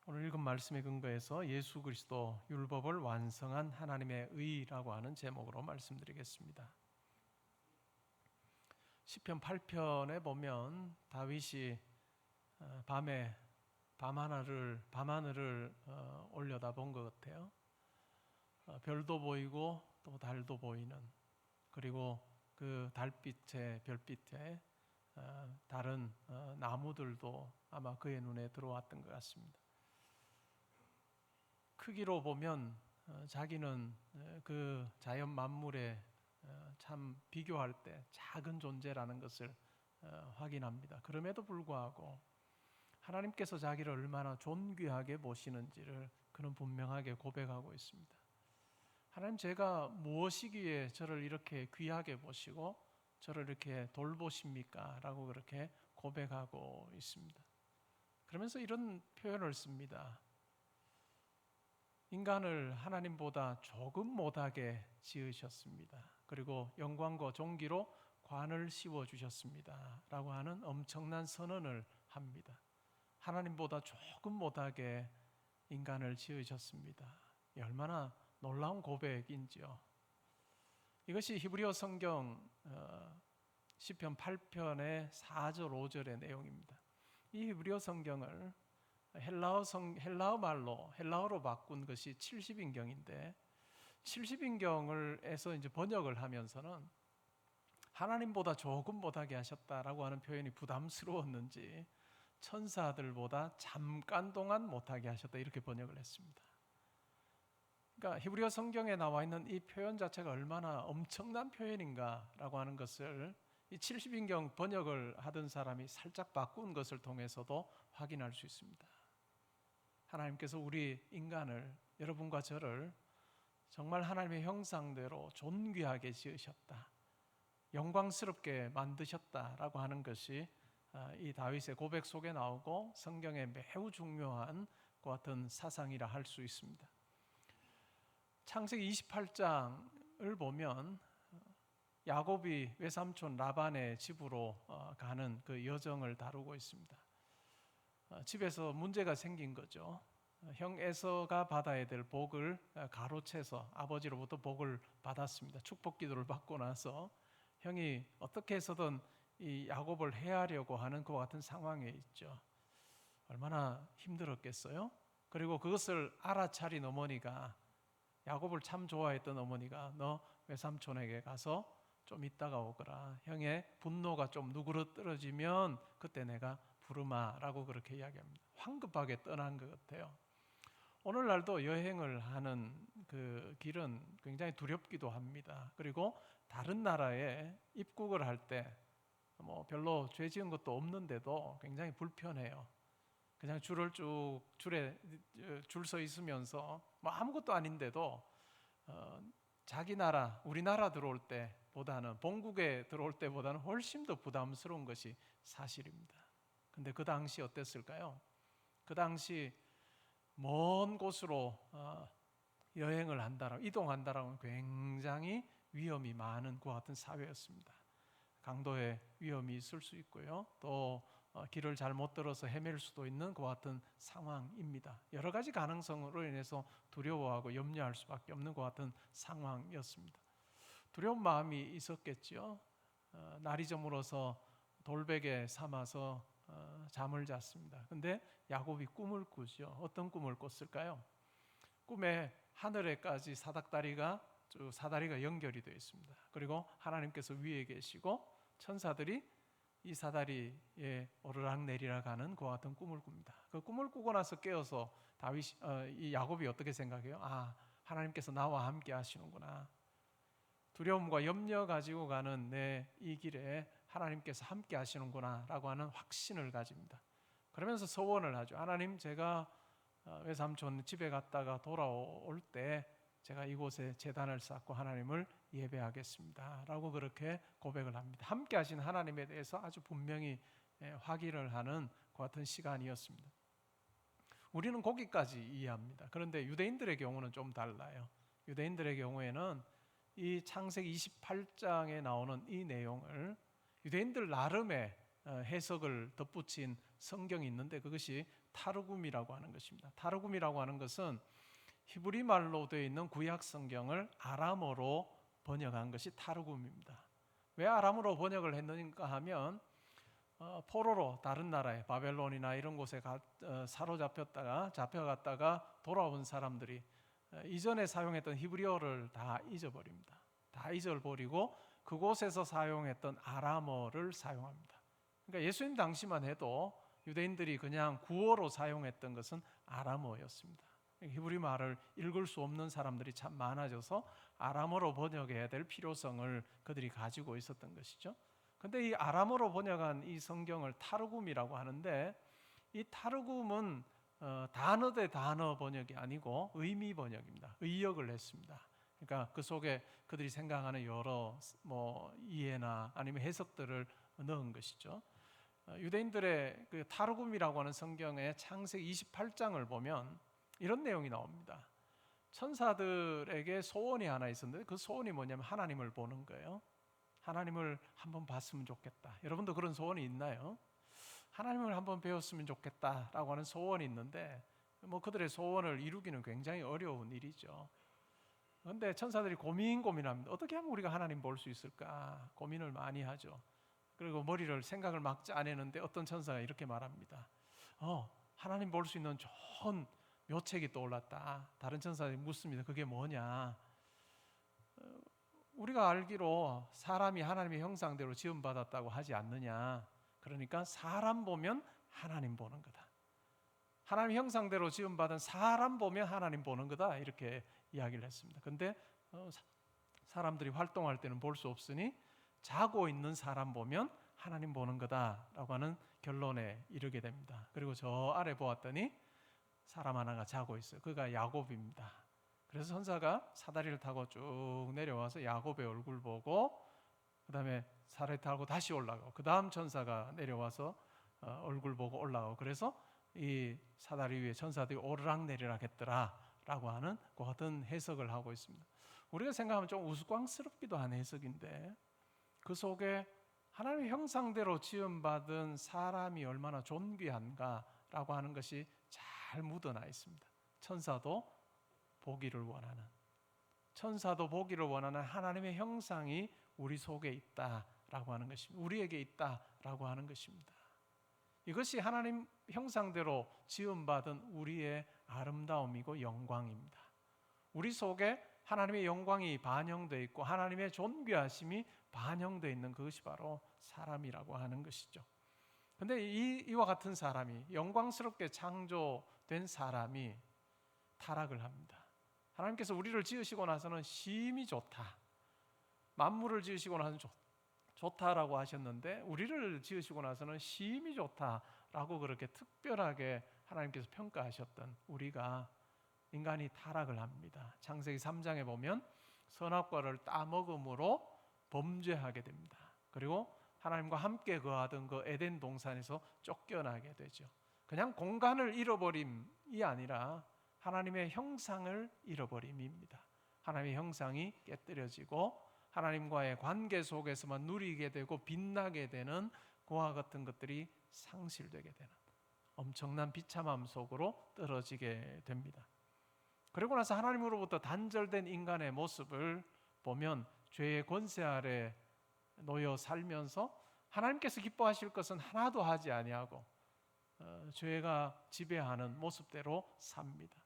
오늘 읽은 말씀에 근거해서 예수 그리스도 율법을 완성한 하나님의 의라고 하는 제목으로 말씀드리겠습니다. 시편 8편에 보면 다윗이 밤에 밤하늘을 올려다본 것 같아요. 별도 보이고 또 달도 보이는, 그리고 그 달빛에 별빛에 다른 나무들도 아마 그의 눈에 들어왔던 것 같습니다. 크기로 보면 자기는 그 자연 만물에 참 비교할 때 작은 존재라는 것을 확인합니다. 그럼에도 불구하고 하나님께서 자기를 얼마나 존귀하게 보시는지를 그는 분명하게 고백하고 있습니다. 하나님, 제가 무엇이기에 저를 이렇게 귀하게 보시고 저를 이렇게 돌보십니까? 라고 그렇게 고백하고 있습니다. 그러면서 이런 표현을 씁니다. 인간을 하나님보다 조금 못하게 지으셨습니다. 그리고 영광과 존귀로 관을 씌워주셨습니다. 라고 하는 엄청난 선언을 합니다. 하나님보다 조금 못하게 인간을 지으셨습니다. 얼마나 놀라운 고백인지요. 이것이 히브리어 성경 시편 8편의 4절 5절의 내용입니다. 이 히브리어 성경을 헬라어로 바꾼 것이 70인경인데 70인경에서 이제 번역을 하면서는 하나님보다 조금 못하게 하셨다라고 하는 표현이 부담스러웠는지 천사들보다 잠깐 동안 못하게 하셨다, 이렇게 번역을 했습니다. 그러니까 히브리어 성경에 나와 있는 이 표현 자체가 얼마나 엄청난 표현인가라고 하는 것을 이 70인경 번역을 하던 사람이 살짝 바꾼 것을 통해서도 확인할 수 있습니다. 하나님께서 우리 인간을, 여러분과 저를 정말 하나님의 형상대로 존귀하게 지으셨다, 영광스럽게 만드셨다라고 하는 것이 이 다윗의 고백 속에 나오고 성경에 매우 중요한 것 같은 사상이라 할 수 있습니다. 창세기 28장을 보면 야곱이 외삼촌 라반의 집으로 가는 그 여정을 다루고 있습니다. 집에서 문제가 생긴 거죠. 형 에서가 받아야 될 복을 가로채서 아버지로부터 복을 받았습니다. 축복 기도를 받고 나서 형이 어떻게 해서든 이 야곱을 해하려고 하는 그와 같은 상황에 있죠. 얼마나 힘들었겠어요? 그리고 그것을 알아차린 어머니가, 야곱을 참 좋아했던 어머니가, 너 외삼촌에게 가서 좀 있다가 오거라. 형의 분노가 좀 누그러뜨려지면 그때 내가 부르마라고 그렇게 이야기합니다. 황급하게 떠난 것 같아요. 오늘날도 여행을 하는 그 길은 굉장히 두렵기도 합니다. 그리고 다른 나라에 입국을 할 때 별로 죄 지은 것도 없는데도 굉장히 불편해요. 그냥 줄에 줄 서 있으면서 아무것도 아닌데도 자기 나라, 우리나라 들어올 때보다는, 본국에 들어올 때보다는 훨씬 더 부담스러운 것이 사실입니다. 근데 그 당시 어땠을까요? 그 당시 먼 곳으로 여행을 이동한다라면 굉장히 위험이 많은 그와 같은 사회였습니다. 강도의 위험이 있을 수 있고요, 또 길을 잘못 들어서 헤맬 수도 있는 그와 같은 상황입니다. 여러 가지 가능성으로 인해서 두려워하고 염려할 수밖에 없는 그와 같은 상황이었습니다. 두려운 마음이 있었겠죠. 날이 저물어서 돌베개 삼아서 잠을 잤습니다. 근데 야곱이 꿈을 꾸죠. 어떤 꿈을 꿨을까요? 꿈에 하늘에까지 사다리가 연결이 되어 있습니다. 그리고 하나님께서 위에 계시고 천사들이 이 사다리에 오르락 내리락 하는 그와 같은 꿈을 꿉니다. 그 꿈을 꾸고 나서 깨어서 이 야곱이 어떻게 생각해요? 하나님께서 나와 함께 하시는구나. 두려움과 염려 가지고 가는 내 이 길에 하나님께서 함께 하시는구나 라고 하는 확신을 가집니다. 그러면서 소원을 하죠. 하나님, 제가 외삼촌 집에 갔다가 돌아올 때 제가 이곳에 제단을 쌓고 하나님을 예배하겠습니다 라고 그렇게 고백을 합니다. 함께 하신 하나님에 대해서 아주 분명히 확인을 하는 그 같은 시간이었습니다. 우리는 거기까지 이해합니다. 그런데 유대인들의 경우는 좀 달라요. 유대인들의 경우에는 이 창세기 28장에 나오는 이 내용을 유대인들 나름의 해석을 덧붙인 성경이 있는데 그것이 타르굼이라고 하는 것입니다. 타르굼이라고 하는 것은 히브리 말로 되어 있는 구약 성경을 아람어로 번역한 것이 타르굼입니다. 왜 아람어로 번역을 했는가 하면 포로로 다른 나라에 바벨론이나 이런 곳에 사로잡혔다가 잡혀갔다가 돌아온 사람들이 이전에 사용했던 히브리어를 다 잊어버립니다. 다 잊어버리고 그곳에서 사용했던 아람어를 사용합니다. 그러니까 예수님 당시만 해도 유대인들이 그냥 구어로 사용했던 것은 아람어였습니다. 히브리 말을 읽을 수 없는 사람들이 참 많아져서 아람어로 번역해야 될 필요성을 그들이 가지고 있었던 것이죠. 근데 이 아람어로 번역한 이 성경을 타르굼이라고 하는데, 이 타르굼은 단어 대 단어 번역이 아니고 의미 번역입니다. 의역을 했습니다. 그러니까 그 속에 그들이 생각하는 여러 이해나 아니면 해석들을 넣은 것이죠. 유대인들의 그 타르굼이라고 하는 성경의 창세기 28장을 보면 이런 내용이 나옵니다. 천사들에게 소원이 하나 있었는데 그 소원이 뭐냐면 하나님을 보는 거예요. 하나님을 한번 봤으면 좋겠다. 여러분도 그런 소원이 있나요? 하나님을 한번 배웠으면 좋겠다라고 하는 소원이 있는데 그들의 소원을 이루기는 굉장히 어려운 일이죠. 그런데 천사들이 고민합니다. 어떻게 하면 우리가 하나님 볼 수 있을까? 고민을 많이 하죠. 그리고 생각을 막 짜내는데 어떤 천사가 이렇게 말합니다. 하나님 볼 수 있는 좋은 묘책이 떠올랐다. 다른 천사들이 묻습니다. 그게 뭐냐? 우리가 알기로 사람이 하나님의 형상대로 지음받았다고 하지 않느냐? 그러니까 사람 보면 하나님 보는 거다. 하나님의 형상대로 지음받은 사람 보면 하나님 보는 거다. 이렇게 이야기를 했습니다. 근데 사람들이 활동할 때는 볼 수 없으니 자고 있는 사람 보면 하나님 보는 거다라고 하는 결론에 이르게 됩니다. 그리고 저 아래 보았더니 사람 하나가 자고 있어요. 그가 야곱입니다. 그래서 천사가 사다리를 타고 쭉 내려와서 야곱의 얼굴 보고 그 다음에 사다리 타고 다시 올라가고 그 다음 천사가 내려와서 얼굴 보고 올라가고, 그래서 이 사다리 위에 천사들이 오르락내리락 했더라 라고 하는 그 같은 해석을 하고 있습니다. 우리가 생각하면 좀 우스꽝스럽기도 한 해석인데 그 속에 하나님의 형상대로 지음받은 사람이 얼마나 존귀한가라고 하는 것이 잘 묻어나 있습니다. 천사도 보기를 원하는 하나님의 형상이 우리 속에 있다라고 하는 것입니다. 우리에게 있다라고 하는 것입니다. 이것이 하나님 형상대로 지음받은 우리의 아름다움이고 영광입니다. 우리 속에 하나님의 영광이 반영되어 있고 하나님의 존귀하심이 반영되어 있는 그것이 바로 사람이라고 하는 것이죠. 그런데 이와 같은 사람이, 영광스럽게 창조된 사람이 타락을 합니다. 하나님께서 우리를 지으시고 나서는 심히 좋다, 만물을 지으시고 나서는 좋다라고 하셨는데 우리를 지으시고 나서는 심히 좋다라고 그렇게 특별하게 하나님께서 평가하셨던 우리가, 인간이 타락을 합니다. 창세기 3장에 보면 선악과를 따먹음으로 범죄하게 됩니다. 그리고 하나님과 함께 거하던 그 에덴 동산에서 쫓겨나게 되죠. 그냥 공간을 잃어버림이 아니라 하나님의 형상을 잃어버림입니다. 하나님의 형상이 깨뜨려지고 하나님과의 관계 속에서만 누리게 되고 빛나게 되는 그와 같은 것들이 상실되게 되는 엄청난 비참함 속으로 떨어지게 됩니다. 그리고 나서 하나님으로부터 단절된 인간의 모습을 보면 죄의 권세 아래 놓여 살면서 하나님께서 기뻐하실 것은 하나도 하지 아니하고 죄가 지배하는 모습대로 삽니다.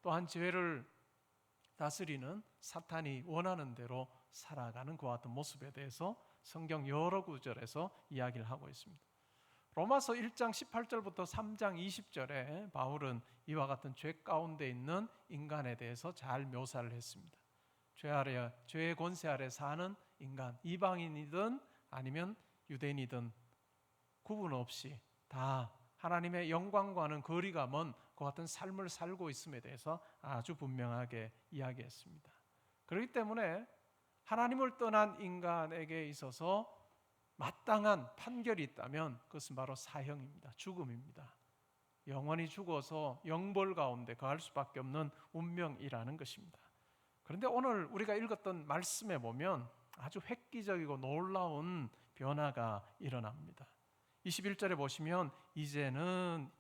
또한 죄를 다스리는 사탄이 원하는 대로 살아가는 그와 같은 모습에 대해서 성경 여러 구절에서 이야기를 하고 있습니다. 로마서 1장 18절부터 3장 20절에 바울은 이와 같은 죄 가운데 있는 인간에 대해서 잘 묘사를 했습니다. 죄의 권세 아래 사는 인간, 이방인이든 아니면 유대인이든 구분 없이 다 하나님의 영광과는 거리가 먼 그 같은 삶을 살고 있음에 대해서 아주 분명하게 이야기했습니다. 그렇기 때문에 하나님을 떠난 인간에게 있어서 마땅한 판결이 있다면 그것은 바로 사형입니다. 죽음입니다. 영원히 죽어서 영벌 가운데 거할 수밖에 없는 운명이라는 것입니다. 그런데 오늘 우리가 읽었던 말씀에 보면 아주 획기적이고 놀라운 변화가 일어납니다. 21절에 보시면 이제는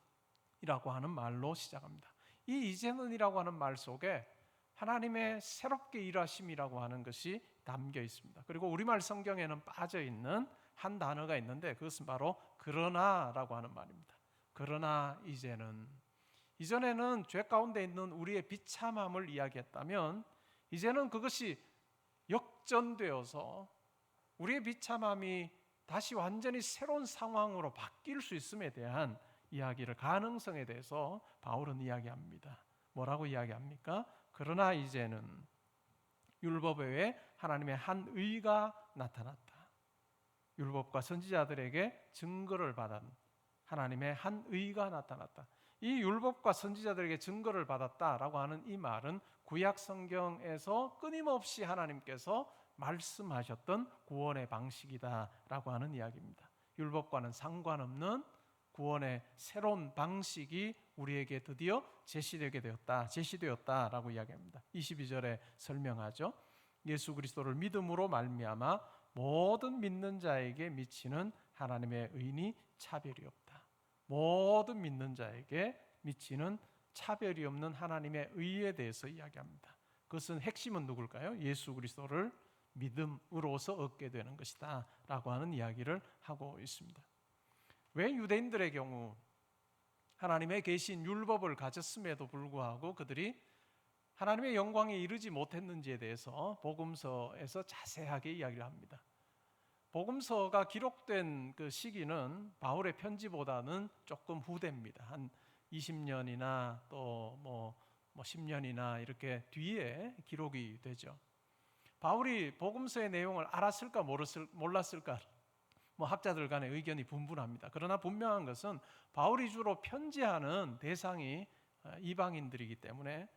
하는 말로 시작합니다. 이 이제는이라고 하는 말 속에 하나님의 새롭게 일하심이라고 하는 것이 담겨 있습니다. 그리고 우리말 성경에는 빠져 있는 한 단어가 있는데 그것은 바로 그러나라고 하는 말입니다. 그러나 이전에는 죄 가운데 있는 우리의 비참함을 이야기했다면 이제는 그것이 역전되어서 우리의 비참함이 다시 완전히 새로운 상황으로 바뀔 수 있음에 대한 이야기를, 가능성에 대해서 바울은 이야기합니다. 뭐라고 이야기합니까? 그러나 이제는 율법 외에 하나님의 한 의가 나타났다. 율법과 선지자들에게 증거를 받은 하나님의 한 의가 나타났다. 이 율법과 선지자들에게 증거를 받았다라고 하는 이 말은 구약 성경에서 끊임없이 하나님께서 말씀하셨던 구원의 방식이다라고 하는 이야기입니다. 율법과는 상관없는 구원의 새로운 방식이 우리에게 드디어 제시되었다라고 이야기합니다. 22절에 설명하죠. 예수 그리스도를 믿음으로 말미암아 모든 믿는 자에게 미치는 하나님의 의니 차별이 없다. 모든 믿는 자에게 미치는 차별이 없는 하나님의 의에 대해서 이야기합니다. 그것은 핵심은 누굴까요? 예수 그리스도를 믿음으로서 얻게 되는 것이다 라고 하는 이야기를 하고 있습니다. 왜 유대인들의 경우 하나님의 계신 율법을 가졌음에도 불구하고 그들이 하나님의 영광에 이르지 못했는지에 대해서 복음서에서 자세하게 이야기를 합니다. 복음서가 기록된 그 시기는 바울의 편지보다는 조금 후대입니다. 한 20년이나 또 뭐 10년이나 이렇게 뒤에 기록이 되죠. 바울이 복음서의 내용을 알았을까 몰랐을까 학자들 간의 의견이 분분합니다. 그러나 분명한 것은 바울이 주로 편지하는 대상이 이방인들이기 때문에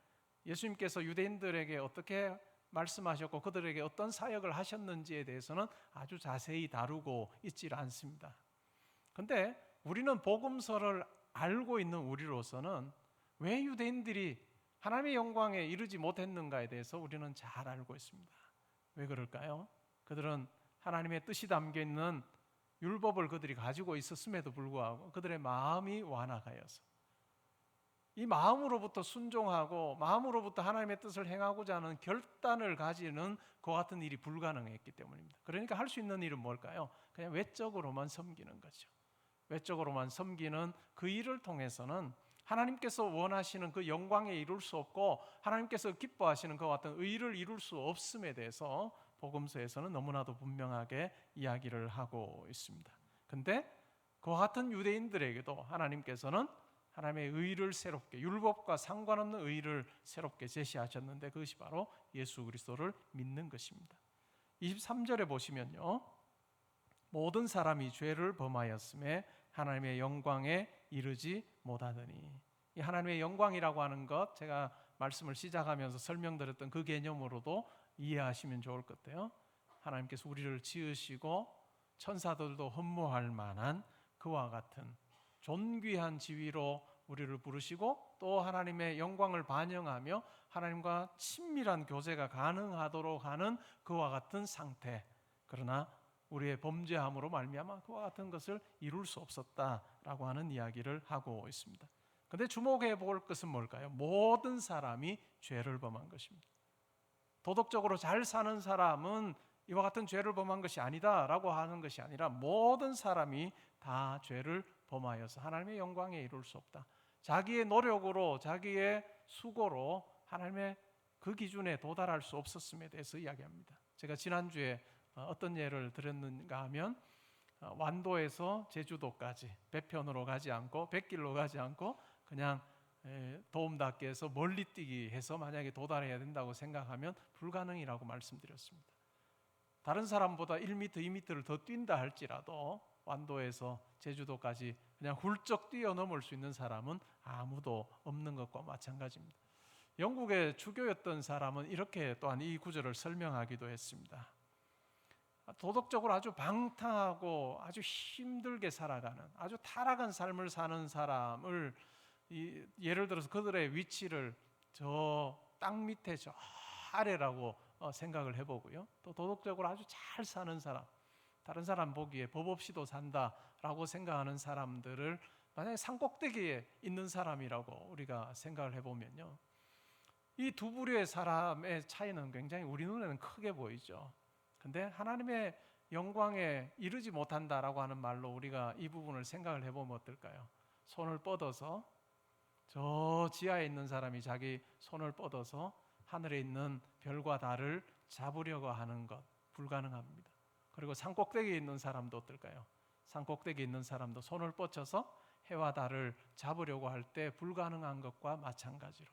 예수님께서 유대인들에게 어떻게 말씀하셨고 그들에게 어떤 사역을 하셨는지에 대해서는 아주 자세히 다루고 있지 않습니다. 그런데 우리는 복음서를 알고 있는 우리로서는 왜 유대인들이 하나님의 영광에 이르지 못했는가에 대해서 우리는 잘 알고 있습니다. 왜 그럴까요? 그들은 하나님의 뜻이 담겨 있는 율법을 그들이 가지고 있었음에도 불구하고 그들의 마음이 완악하여서 이 마음으로부터 순종하고 마음으로부터 하나님의 뜻을 행하고자 하는 결단을 가지는 그와 같은 일이 불가능했기 때문입니다. 그러니까 할 수 있는 일은 뭘까요? 그냥 외적으로만 섬기는 거죠. 외적으로만 섬기는 그 일을 통해서는 하나님께서 원하시는 그 영광에 이룰 수 없고 하나님께서 기뻐하시는 그와 같은 의를 이룰 수 없음에 대해서 복음서에서는 너무나도 분명하게 이야기를 하고 있습니다. 근데 그와 같은 유대인들에게도 하나님께서는 하나님의 의를 새롭게, 율법과 상관없는 의를 새롭게 제시하셨는데 그것이 바로 예수 그리스도를 믿는 것입니다. 23절에 보시면요, 모든 사람이 죄를 범하였음에 하나님의 영광에 이르지 못하더니, 이 하나님의 영광이라고 하는 것, 제가 말씀을 시작하면서 설명드렸던 그 개념으로도 이해하시면 좋을 것 같아요. 하나님께서 우리를 지으시고 천사들도 흠모할 만한 그와 같은 존귀한 지위로 우리를 부르시고 또 하나님의 영광을 반영하며 하나님과 친밀한 교제가 가능하도록 하는 그와 같은 상태, 그러나 우리의 범죄함으로 말미암아 그와 같은 것을 이룰 수 없었다라고 하는 이야기를 하고 있습니다. 그런데 주목해 볼 것은 뭘까요? 모든 사람이 죄를 범한 것입니다. 도덕적으로 잘 사는 사람은 이와 같은 죄를 범한 것이 아니다라고 하는 것이 아니라 모든 사람이 다 죄를 범하여서 하나님의 영광에 이룰 수 없다. 자기의 노력으로, 자기의 수고로 하나님의 그 기준에 도달할 수 없었음에 대해서 이야기합니다. 제가 지난주에 어떤 예를 들었는가 하면 완도에서 제주도까지 배편으로 가지 않고 백길로 가지 않고 그냥 도움닫기 해서 멀리 뛰기 해서 만약에 도달해야 된다고 생각하면 불가능이라고 말씀드렸습니다. 다른 사람보다 1m, 2m를 더 뛴다 할지라도 완도에서 제주도까지 그냥 훌쩍 뛰어넘을 수 있는 사람은 아무도 없는 것과 마찬가지입니다. 영국의 주교였던 사람은 이렇게 또한 이 구절을 설명하기도 했습니다. 도덕적으로 아주 방탕하고 아주 힘들게 살아가는, 아주 타락한 삶을 사는 사람을 예를 들어서 그들의 위치를 저 땅 밑에 저 아래라고 생각을 해보고요, 또 도덕적으로 아주 잘 사는 사람, 다른 사람 보기에 법 없이도 산다라고 생각하는 사람들을 만약에 산꼭대기에 있는 사람이라고 우리가 생각을 해보면요, 이 두 부류의 사람의 차이는 굉장히 우리 눈에는 크게 보이죠. 근데 하나님의 영광에 이르지 못한다라고 하는 말로 우리가 이 부분을 생각을 해보면 어떨까요? 손을 뻗어서, 저 지하에 있는 사람이 자기 손을 뻗어서 하늘에 있는 별과 달을 잡으려고 하는 것, 불가능합니다. 그리고 산꼭대기에 있는 사람도 어떨까요? 산꼭대기에 있는 사람도 손을 뻗쳐서 해와 달을 잡으려고 할 때 불가능한 것과 마찬가지로,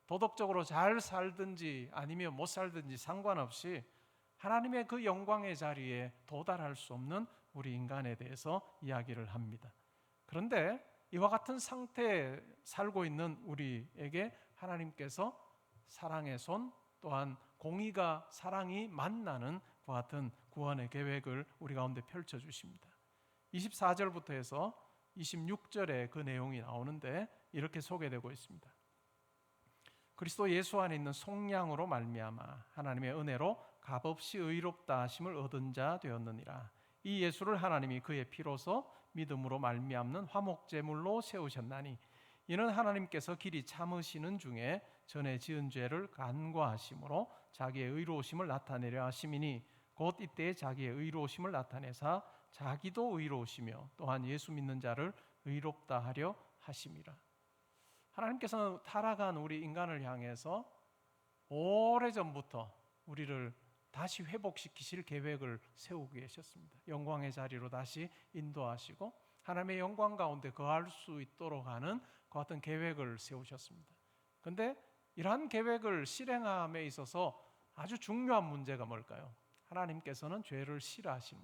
도덕적으로 잘 살든지 아니면 못 살든지 상관없이 하나님의 그 영광의 자리에 도달할 수 없는 우리 인간에 대해서 이야기를 합니다. 그런데 이와 같은 상태에 살고 있는 우리에게 하나님께서 사랑의 손, 또한 공의가 사랑이 만나는 그와 같은 구원의 계획을 우리 가운데 펼쳐주십니다. 24절부터 해서 26절에 그 내용이 나오는데 이렇게 소개되고 있습니다. 그리스도 예수 안에 있는 속량으로 말미암아 하나님의 은혜로 값없이 의롭다 하심을 얻은 자 되었느니라. 이 예수를 하나님이 그의 피로서 믿음으로 말미암는 화목제물로 세우셨나니 이는 하나님께서 길이 참으시는 중에 전에 지은 죄를 간과하심으로 자기의 의로우심을 나타내려 하심이니 곧 이때에 자기의 의로우심을 나타내사 자기도 의로우시며 또한 예수 믿는 자를 의롭다 하려 하심이라. 하나님께서는 타락한 우리 인간을 향해서 오래전부터 우리를 다시 회복시키실 계획을 세우고 계셨습니다. 영광의 자리로 다시 인도하시고 하나님의 영광 가운데 거할 수 있도록 하는 그 같은 계획을 세우셨습니다. 그런데 이러한 계획을 실행함에 있어서 아주 중요한 문제가 뭘까요? 하나님께서는 죄를 싫어하시는,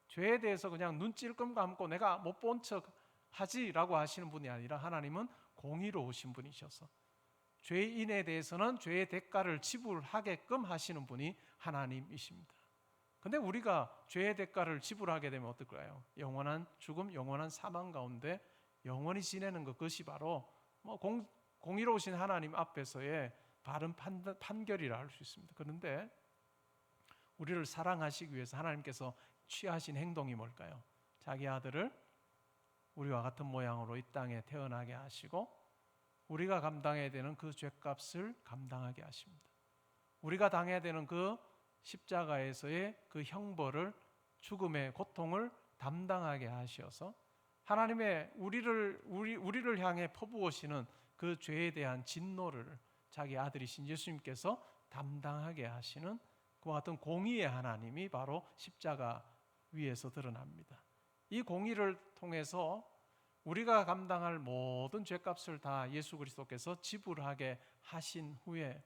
죄에 대해서 그냥 눈 찔끔 감고 내가 못 본 척 하지라고 하시는 분이 아니라 하나님은 공의로우신 분이셔서 죄인에 대해서는 죄의 대가를 지불하게끔 하시는 분이 하나님이십니다. 근데 우리가 죄의 대가를 지불하게 되면 어떨까요? 영원한 죽음, 영원한 사망 가운데 영원히 지내는 것, 그것이 바로 공의로우신 하나님 앞에서의 바른 판결이라 할 수 있습니다. 그런데 우리를 사랑하시기 위해서 하나님께서 취하신 행동이 뭘까요? 자기 아들을 우리와 같은 모양으로 이 땅에 태어나게 하시고 우리가 감당해야 되는 그 죄값을 감당하게 하십니다. 우리가 당해야 되는 그 십자가에서의 그 형벌을, 죽음의 고통을 담당하게 하셔서 하나님의 우리를 향해 퍼부으시는 그 죄에 대한 진노를 자기 아들이신 예수님께서 담당하게 하시는 그와 같은 공의의 하나님이 바로 십자가 위에서 드러납니다. 이 공의를 통해서 우리가 감당할 모든 죄값을 다 예수 그리스도께서 지불하게 하신 후에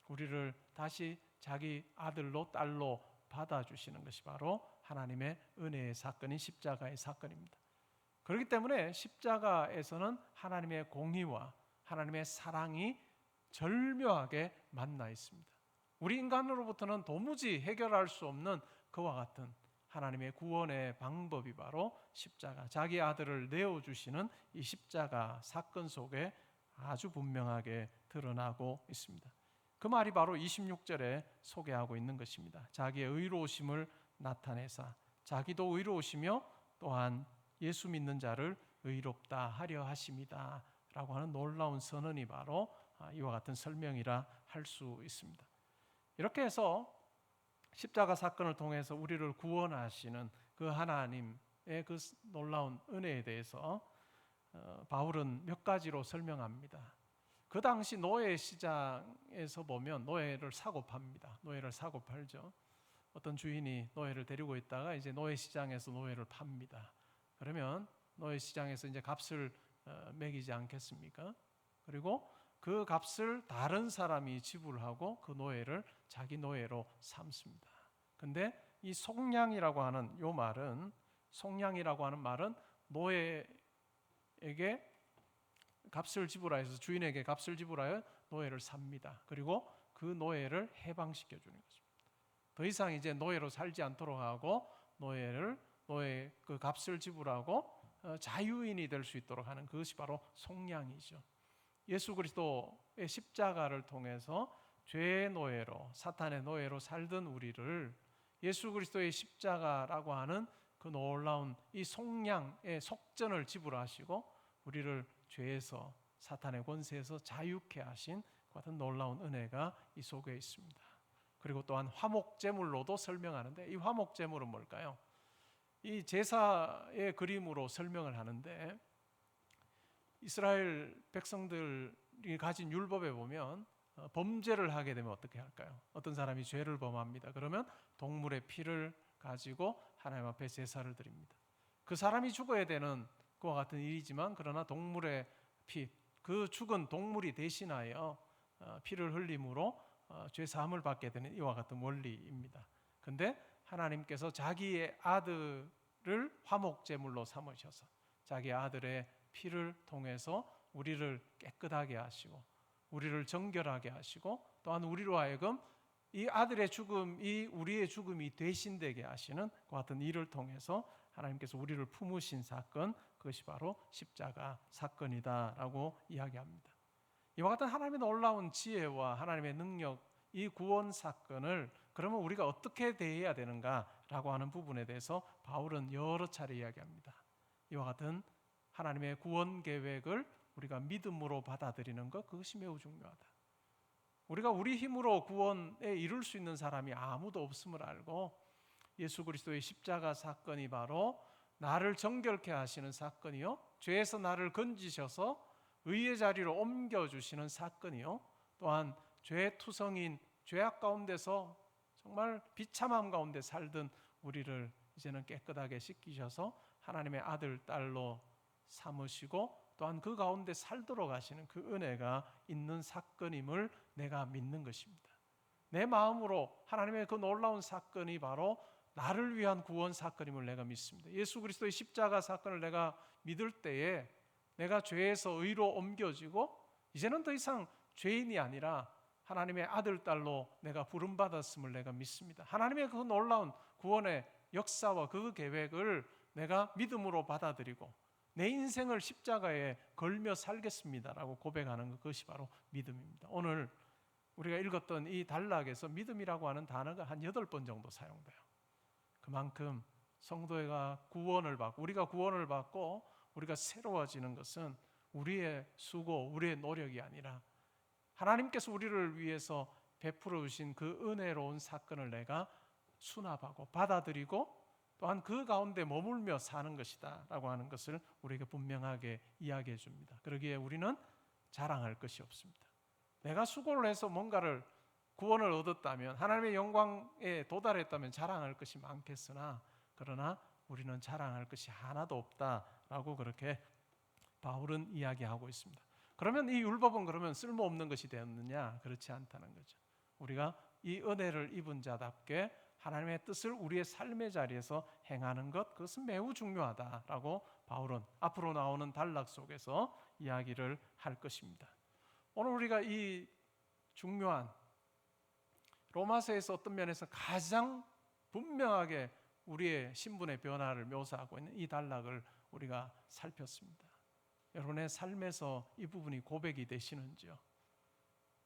우리를 다시 자기 아들로 딸로 받아주시는 것이 바로 하나님의 은혜의 사건인 십자가의 사건입니다. 그렇기 때문에 십자가에서는 하나님의 공의와 하나님의 사랑이 절묘하게 만나 있습니다. 우리 인간으로부터는 도무지 해결할 수 없는 그와 같은 하나님의 구원의 방법이 바로 십자가, 자기 아들을 내어주시는 이 십자가 사건 속에 아주 분명하게 드러나고 있습니다. 그 말이 바로 26절에 소개하고 있는 것입니다. 자기의 의로우심을 나타내사 자기도 의로우시며 또한 예수 믿는 자를 의롭다 하려 하심이다 라고 하는 놀라운 선언이 바로 이와 같은 설명이라 할 수 있습니다. 이렇게 해서 십자가 사건을 통해서 우리를 구원하시는 그 하나님의 그 놀라운 은혜에 대해서 바울은 몇 가지로 설명합니다. 그 당시 노예 시장에서 보면 노예를 사고 팝니다. 노예를 사고 팔죠. 어떤 주인이 노예를 데리고 있다가 이제 노예 시장에서 노예를 팝니다. 그러면 노예 시장에서 이제 값을 매기지 않겠습니까? 그리고 그 값을 다른 사람이 지불하고 그 노예를 자기 노예로 삼습니다. 근데 이 속량이라고 하는 요 말은, 속량이라고 하는 말은 노예에게 값을 지불하여서, 주인에게 값을 지불하여 노예를 삽니다. 그리고 그 노예를 해방시켜 주는 것입니다. 더 이상 이제 노예로 살지 않도록 하고 노예 그 값을 지불하고 자유인이 될 수 있도록 하는 그것이 바로 속량이죠. 예수 그리스도의 십자가를 통해서 죄의 노예로, 사탄의 노예로 살던 우리를 예수 그리스도의 십자가라고 하는 그 놀라운 이 속량의 속전을 지불하시고 우리를 죄에서 사탄의 권세에서 자유케 하신 그 같은 놀라운 은혜가 이 속에 있습니다. 그리고 또한 화목제물로도 설명하는데 이 화목제물은 뭘까요? 이 제사의 그림으로 설명을 하는데 이스라엘 백성들이 가진 율법에 보면 범죄를 하게 되면 어떻게 할까요? 어떤 사람이 죄를 범합니다. 그러면 동물의 피를 가지고 하나님 앞에 제사를 드립니다. 그 사람이 죽어야 되는 그와 같은 일이지만 그러나 동물의 피, 그 죽은 동물이 대신하여 피를 흘림으로 죄 사함을 받게 되는 이와 같은 원리입니다. 근데 하나님께서 자기의 아들을 화목제물로 삼으셔서 자기 아들의 피를 통해서 우리를 깨끗하게 하시고 우리를 정결하게 하시고 또한 우리로 하여금 이 아들의 죽음이 우리의 죽음이 대신되게 하시는 그 같은 일을 통해서 하나님께서 우리를 품으신 사건, 그것이 바로 십자가 사건이다라고 이야기합니다. 이와 같은 하나님의 놀라운 지혜와 하나님의 능력, 이 구원 사건을 그러면 우리가 어떻게 대해야 되는가라고 하는 부분에 대해서 바울은 여러 차례 이야기합니다. 이와 같은 하나님의 구원 계획을 우리가 믿음으로 받아들이는 것, 그것이 매우 중요하다. 우리가 우리 힘으로 구원에 이룰 수 있는 사람이 아무도 없음을 알고 예수 그리스도의 십자가 사건이 바로 나를 정결케 하시는 사건이요, 죄에서 나를 건지셔서 의의 자리로 옮겨주시는 사건이요, 또한 죄투성인 죄악 가운데서 정말 비참함 가운데 살던 우리를 이제는 깨끗하게 씻기셔서 하나님의 아들, 딸로 삼으시고 또한 그 가운데 살도록 하시는 그 은혜가 있는 사건임을 내가 믿는 것입니다. 내 마음으로 하나님의 그 놀라운 사건이 바로 나를 위한 구원 사건임을 내가 믿습니다. 예수 그리스도의 십자가 사건을 내가 믿을 때에 내가 죄에서 의로 옮겨지고 이제는 더 이상 죄인이 아니라 하나님의 아들, 딸로 내가 부름받았음을 내가 믿습니다. 하나님의 그 놀라운 구원의 역사와 그 계획을 내가 믿음으로 받아들이고 내 인생을 십자가에 걸며 살겠습니다라고 고백하는 것이 바로 믿음입니다. 오늘 우리가 읽었던 이 단락에서 믿음이라고 하는 단어가 한 8번 정도 사용돼요. 그만큼 성도가 구원을 받고 우리가 구원을 받고 우리가 새로워지는 것은 우리의 수고, 우리의 노력이 아니라 하나님께서 우리를 위해서 베풀어 주신 그 은혜로운 사건을 내가 수납하고 받아들이고 또한 그 가운데 머물며 사는 것이다 라고 하는 것을 우리에게 분명하게 이야기해 줍니다. 그러기에 우리는 자랑할 것이 없습니다. 내가 수고를 해서 뭔가를 구원을 얻었다면 하나님의 영광에 도달했다면 자랑할 것이 많겠으나 그러나 우리는 자랑할 것이 하나도 없다라고 그렇게 바울은 이야기하고 있습니다. 그러면 이 율법은 그러면 쓸모없는 것이 되었느냐? 그렇지 않다는 거죠. 우리가 이 은혜를 입은 자답게 하나님의 뜻을 우리의 삶의 자리에서 행하는 것, 그것은 매우 중요하다라고 바울은 앞으로 나오는 단락 속에서 이야기를 할 것입니다. 오늘 우리가 이 중요한 로마서에서 어떤 면에서 가장 분명하게 우리의 신분의 변화를 묘사하고 있는 이 단락을 우리가 살폈습니다. 여러분의 삶에서 이 부분이 고백이 되시는지요?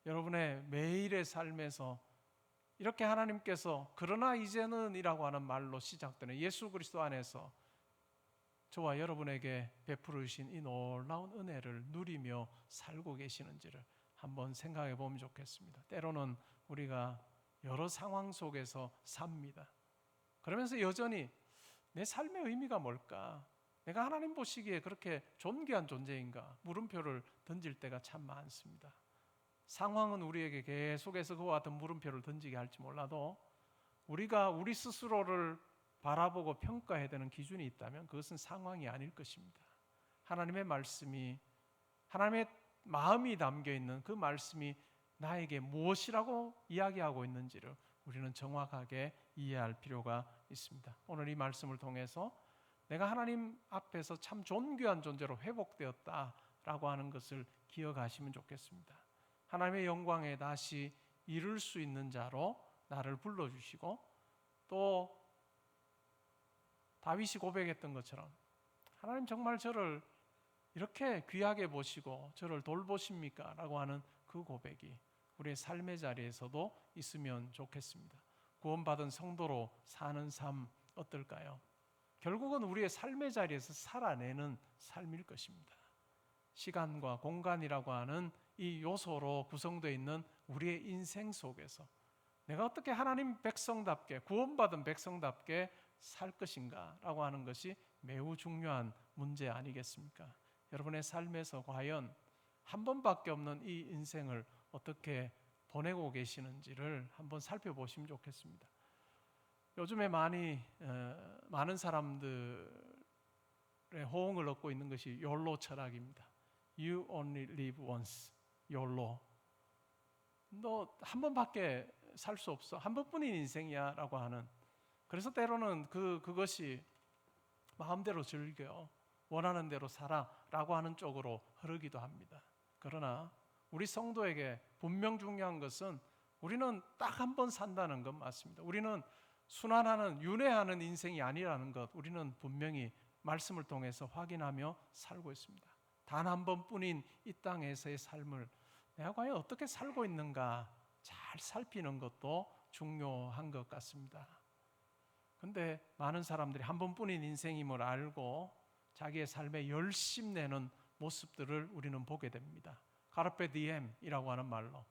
여러분의 매일의 삶에서 이렇게 하나님께서 그러나 이제는 이라고 하는 말로 시작되는 예수 그리스도 안에서 저와 여러분에게 베풀어 주신 이 놀라운 은혜를 누리며 살고 계시는지를 한번 생각해 보면 좋겠습니다. 때로는 우리가 여러 상황 속에서 삽니다. 그러면서 여전히 내 삶의 의미가 뭘까? 내가 하나님 보시기에 그렇게 존귀한 존재인가? 물음표를 던질 때가 참 많습니다. 상황은 우리에게 계속해서 그와 같은 물음표를 던지게 할지 몰라도 우리가 우리 스스로를 바라보고 평가해야 되는 기준이 있다면 그것은 상황이 아닐 것입니다. 하나님의 말씀이, 하나님의 마음이 담겨있는 그 말씀이 나에게 무엇이라고 이야기하고 있는지를 우리는 정확하게 이해할 필요가 있습니다. 오늘 이 말씀을 통해서 내가 하나님 앞에서 참 존귀한 존재로 회복되었다라고 하는 것을 기억하시면 좋겠습니다. 하나님의 영광에 다시 이룰 수 있는 자로 나를 불러주시고 또 다윗이 고백했던 것처럼 하나님 정말 저를 이렇게 귀하게 보시고 저를 돌보십니까? 라고 하는 그 고백이 우리의 삶의 자리에서도 있으면 좋겠습니다. 구원받은 성도로 사는 삶 어떨까요? 결국은 우리의 삶의 자리에서 살아내는 삶일 것입니다. 시간과 공간이라고 하는 이 요소로 구성되어 있는 우리의 인생 속에서 내가 어떻게 하나님 백성답게, 구원받은 백성답게 살 것인가라고 하는 것이 매우 중요한 문제 아니겠습니까? 여러분의 삶에서 과연 한 번밖에 없는 이 인생을 어떻게 보내고 계시는지를 한번 살펴보시면 좋겠습니다. 요즘에 많은 사람들의 호응을 얻고 있는 것이 욜로 철학입니다. You only live once, YOLO. 너 한 번밖에 살 수 없어. 한 번뿐인 인생이야 라고 하는, 그래서 때로는 그것이 마음대로 즐겨, 원하는 대로 살아 라고 하는 쪽으로 흐르기도 합니다. 그러나 우리 성도에게 분명 중요한 것은 우리는 딱 한 번 산다는 것 맞습니다. 우리는 순환하는, 윤회하는 인생이 아니라는 것 우리는 분명히 말씀을 통해서 확인하며 살고 있습니다. 단 한 번뿐인 이 땅에서의 삶을 내가 과연 어떻게 살고 있는가 잘 살피는 것도 중요한 것 같습니다. 그런데 많은 사람들이 한 번뿐인 인생임을 알고 자기의 삶에 열심 내는 모습들을 우리는 보게 됩니다. 카르페 디엠이라고 하는 말로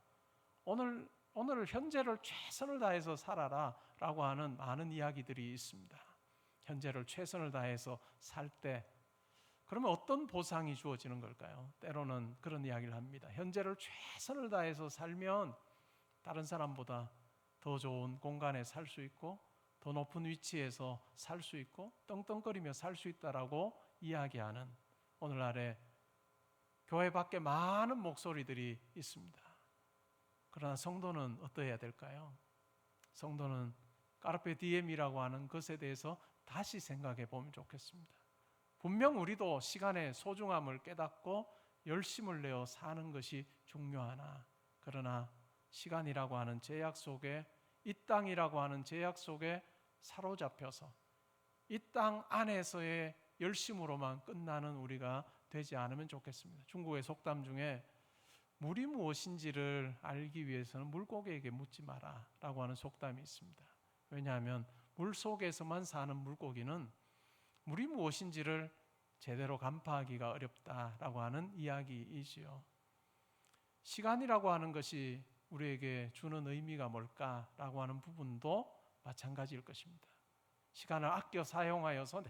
오늘 현재를 최선을 다해서 살아라 라고 하는 많은 이야기들이 있습니다. 현재를 최선을 다해서 살 때 그러면 어떤 보상이 주어지는 걸까요? 때로는 그런 이야기를 합니다. 현재를 최선을 다해서 살면 다른 사람보다 더 좋은 공간에 살 수 있고 더 높은 위치에서 살 수 있고 떵떵거리며 살 수 있다라고 이야기하는 오늘날의 교회 밖에 많은 목소리들이 있습니다. 그러나 성도는 어떠해야 될까요? 성도는 까르페 디엠이라고 하는 것에 대해서 다시 생각해 보면 좋겠습니다. 분명 우리도 시간의 소중함을 깨닫고 열심을 내어 사는 것이 중요하나, 그러나 시간이라고 하는 제약 속에, 이 땅이라고 하는 제약 속에 사로잡혀서 이 땅 안에서의 열심으로만 끝나는 우리가 되지 않으면 좋겠습니다. 중국의 속담 중에 물이 무엇인지를 알기 위해서는 물고기에게 묻지 마라 라고 하는 속담이 있습니다. 왜냐하면 물 속에서만 사는 물고기는 물이 무엇인지를 제대로 간파하기가 어렵다라고 하는 이야기이지요. 시간이라고 하는 것이 우리에게 주는 의미가 뭘까라고 하는 부분도 마찬가지일 것입니다. 시간을 아껴 사용하여서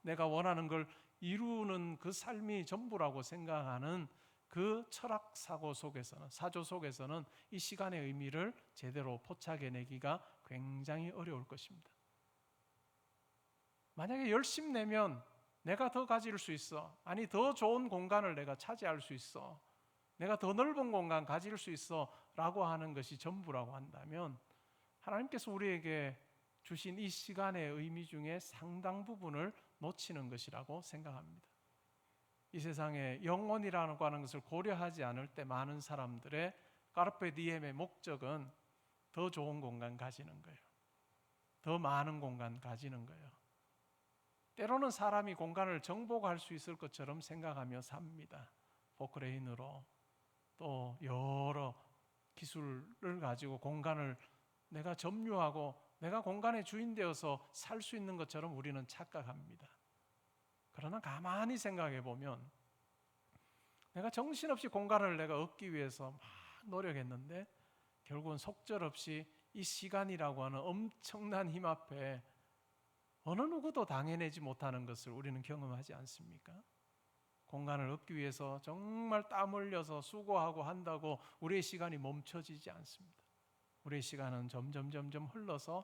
내가 원하는 걸 이루는 그 삶이 전부라고 생각하는 그 철학 사고 속에서는, 사조 속에서는 이 시간의 의미를 제대로 포착해내기가 굉장히 어려울 것입니다. 만약에 열심 내면 내가 더 가질 수 있어, 아니 더 좋은 공간을 내가 차지할 수 있어, 내가 더 넓은 공간 가질 수 있어 라고 하는 것이 전부라고 한다면 하나님께서 우리에게 주신 이 시간의 의미 중에 상당 부분을 놓치는 것이라고 생각합니다. 이 세상에 영혼이라고 하는 것을 고려하지 않을 때 많은 사람들의 까르페 디엠의 목적은 더 좋은 공간 가지는 거예요. 더 많은 공간 가지는 거예요. 때로는 사람이 공간을 정복할 수 있을 것처럼 생각하며 삽니다. 포크레인으로 또 여러 기술을 가지고 공간을 내가 점유하고 내가 공간의 주인 되어서 살 수 있는 것처럼 우리는 착각합니다. 그러나 가만히 생각해 보면 내가 정신없이 공간을 내가 얻기 위해서 막 노력했는데 결국은 속절없이 이 시간이라고 하는 엄청난 힘 앞에 어느 누구도 당해내지 못하는 것을 우리는 경험하지 않습니까? 공간을 얻기 위해서 정말 땀 흘려서 수고하고 한다고 우리의 시간이 멈춰지지 않습니다. 우리의 시간은 점점 흘러서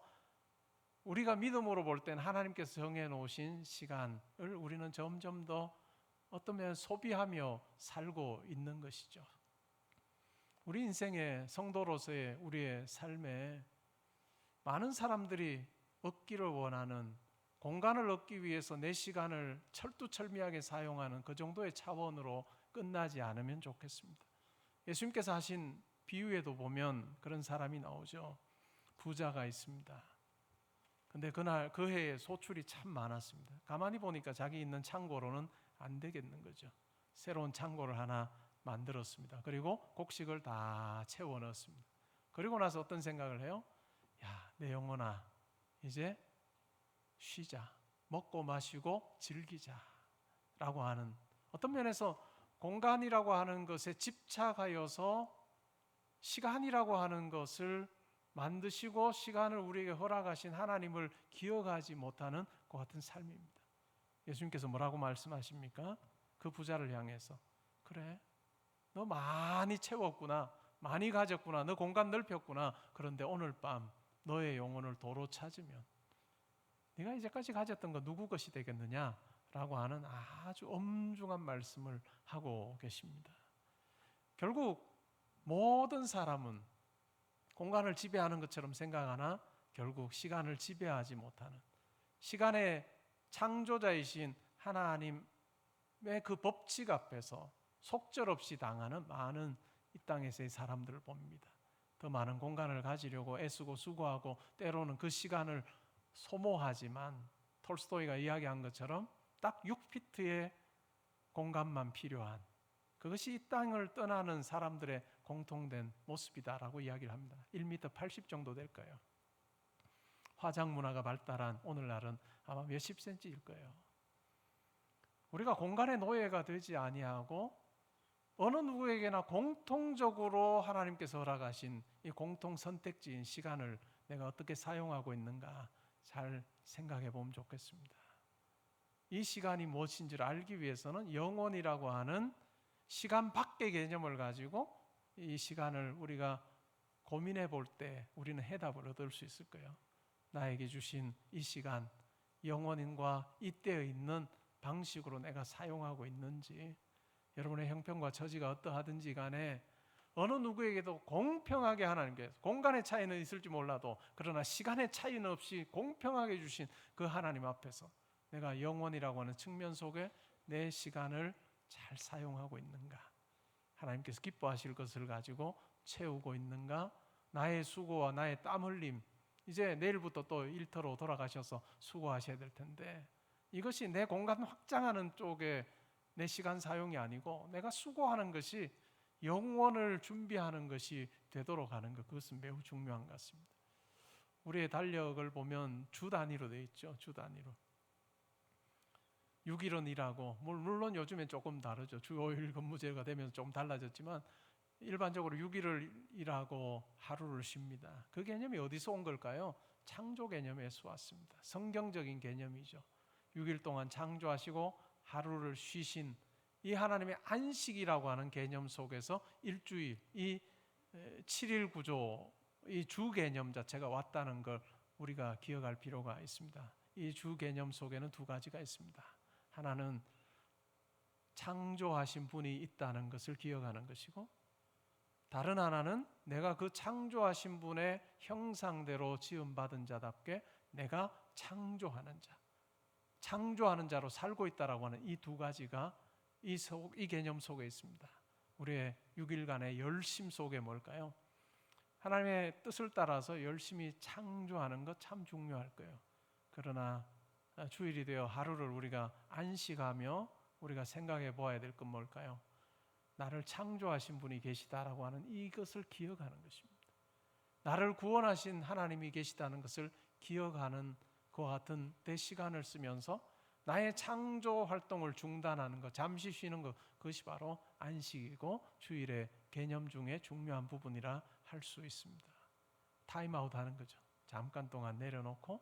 우리가 믿음으로 볼 땐 하나님께서 정해놓으신 시간을 우리는 점점 더 어떤 면에 소비하며 살고 있는 것이죠. 우리 인생의 성도로서의 우리의 삶에 많은 사람들이 얻기를 원하는, 공간을 얻기 위해서 내 시간을 철두철미하게 사용하는 그 정도의 차원으로 끝나지 않으면 좋겠습니다. 예수님께서 하신 비유에도 보면 그런 사람이 나오죠. 부자가 있습니다. 근데 그날 그 해에 소출이 참 많았습니다. 가만히 보니까 자기 있는 창고로는 안 되겠는 거죠. 새로운 창고를 하나 만들었습니다. 그리고 곡식을 다 채워 넣었습니다. 그리고 나서 어떤 생각을 해요? 야, 내 영혼아, 이제 쉬자. 먹고 마시고 즐기자라고 하는, 어떤 면에서 공간이라고 하는 것에 집착하여서 시간이라고 하는 것을 만드시고 시간을 우리에게 허락하신 하나님을 기억하지 못하는 그 같은 삶입니다. 예수님께서 뭐라고 말씀하십니까? 그 부자를 향해서, 그래, 너 많이 채웠구나, 많이 가졌구나, 너 공간 넓혔구나. 그런데 오늘 밤 너의 영혼을 도로 찾으면 네가 이제까지 가졌던 거 누구 것이 되겠느냐? 라고 하는 아주 엄중한 말씀을 하고 계십니다. 결국 모든 사람은 공간을 지배하는 것처럼 생각하나 결국 시간을 지배하지 못하는, 시간의 창조자이신 하나님의 그 법칙 앞에서 속절없이 당하는 많은 이 땅에서의 사람들을 봅니다. 더 많은 공간을 가지려고 애쓰고 수고하고 때로는 그 시간을 소모하지만 톨스토이가 이야기한 것처럼 딱 6피트의 공간만 필요한, 그것이 이 땅을 떠나는 사람들의 공통된 모습이다라고 이야기를 합니다. 1m 80 정도 될까요? 화장 문화가 발달한 오늘날은 아마 몇십 센치일 거예요. 우리가 공간의 노예가 되지 아니하고 어느 누구에게나 공통적으로 하나님께서 허락하신 이 공통 선택지인 시간을 내가 어떻게 사용하고 있는가 잘 생각해 보면 좋겠습니다. 이 시간이 무엇인지를 알기 위해서는 영혼이라고 하는 시간 밖의 개념을 가지고 이 시간을 우리가 고민해 볼 때 우리는 해답을 얻을 수 있을 거예요. 나에게 주신 이 시간, 영혼과 이때에 있는 방식으로 내가 사용하고 있는지, 여러분의 형편과 처지가 어떠하든지 간에 어느 누구에게도 공평하게 하나님께서, 공간의 차이는 있을지 몰라도 그러나 시간의 차이는 없이 공평하게 주신 그 하나님 앞에서 내가 영혼이라고 하는 측면 속에 내 시간을 잘 사용하고 있는가, 하나님께서 기뻐하실 것을 가지고 채우고 있는가, 나의 수고와 나의 땀 흘림, 이제 내일부터 또 일터로 돌아가셔서 수고하셔야 될 텐데 이것이 내 공간 확장하는 쪽에 내 시간 사용이 아니고 내가 수고하는 것이 영원을 준비하는 것이 되도록 하는 것, 그것은 매우 중요한 것 같습니다. 우리의 달력을 보면 주 단위로 되어 있죠. 주 단위로 6일은 일하고, 물론 요즘엔 조금 다르죠. 주 5일 근무제가 되면서 좀 달라졌지만 일반적으로 6일을 일하고 하루를 쉽니다. 그 개념이 어디서 온 걸까요? 창조 개념에서 왔습니다. 성경적인 개념이죠. 6일 동안 창조하시고 하루를 쉬신 이 하나님의 안식이라고 하는 개념 속에서 일주일, 이 7일 구조, 이 주 개념 자체가 왔다는 걸 우리가 기억할 필요가 있습니다. 이 주 개념 속에는 두 가지가 있습니다. 하나는 창조하신 분이 있다는 것을 기억하는 것이고, 다른 하나는 내가 그 창조하신 분의 형상대로 지음받은 자답게 내가 창조하는 자, 창조하는 자로 살고 있다라고 하는 이 두 가지가 이 개념 속에 있습니다. 우리의 6일간의 열심 속에 뭘까요? 하나님의 뜻을 따라서 열심히 창조하는 것 참 중요할 거예요. 그러나 주일이 되어 하루를 우리가 안식하며 우리가 생각해 보아야 될 건 뭘까요? 나를 창조하신 분이 계시다라고 하는 이것을 기억하는 것입니다. 나를 구원하신 하나님이 계시다는 것을 기억하는 그와 같은 때 시간을 쓰면서 나의 창조 활동을 중단하는 것, 잠시 쉬는 것, 그것이 바로 안식이고 주일의 개념 중에 중요한 부분이라 할 수 있습니다. 타임아웃 하는 거죠. 잠깐 동안 내려놓고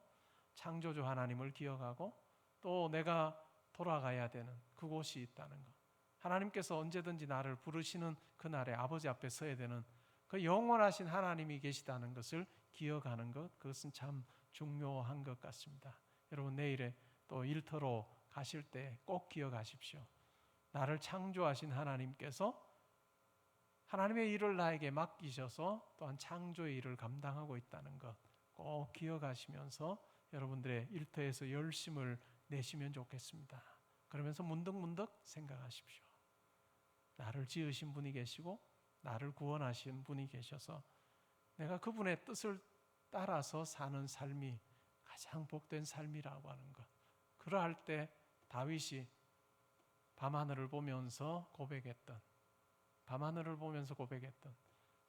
창조주 하나님을 기억하고 또 내가 돌아가야 되는 그곳이 있다는 것, 하나님께서 언제든지 나를 부르시는 그날에 아버지 앞에 서야 되는 그 영원하신 하나님이 계시다는 것을 기억하는 것, 그것은 참 중요한 것 같습니다. 여러분 내일에 또 일터로 가실 때 꼭 기억하십시오. 나를 창조하신 하나님께서 하나님의 일을 나에게 맡기셔서 또한 창조의 일을 감당하고 있다는 것 꼭 기억하시면서 여러분들의 일터에서 열심을 내시면 좋겠습니다. 그러면서 문득문득 생각하십시오. 나를 지으신 분이 계시고 나를 구원하신 분이 계셔서 내가 그분의 뜻을 따라서 사는 삶이 가장 복된 삶이라고 하는 것, 그러할 때 다윗이 밤하늘을 보면서 고백했던,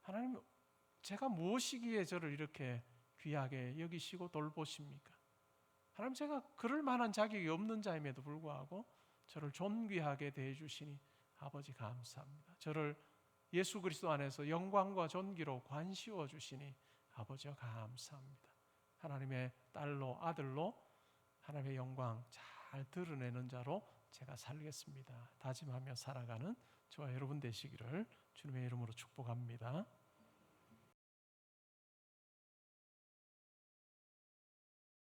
하나님, 제가 무엇이기에 저를 이렇게 귀하게 여기시고 돌보십니까? 하나님, 제가 그럴 만한 자격이 없는 자임에도 불구하고 저를 존귀하게 대해주시니 아버지 감사합니다. 저를 예수 그리스도 안에서 영광과 존귀로 관시워 주시니 아버지여 감사합니다. 하나님의 딸로 아들로 하나님의 영광 잘 드러내는 자로 제가 살겠습니다. 다짐하며 살아가는 저와 여러분 되시기를 주님의 이름으로 축복합니다.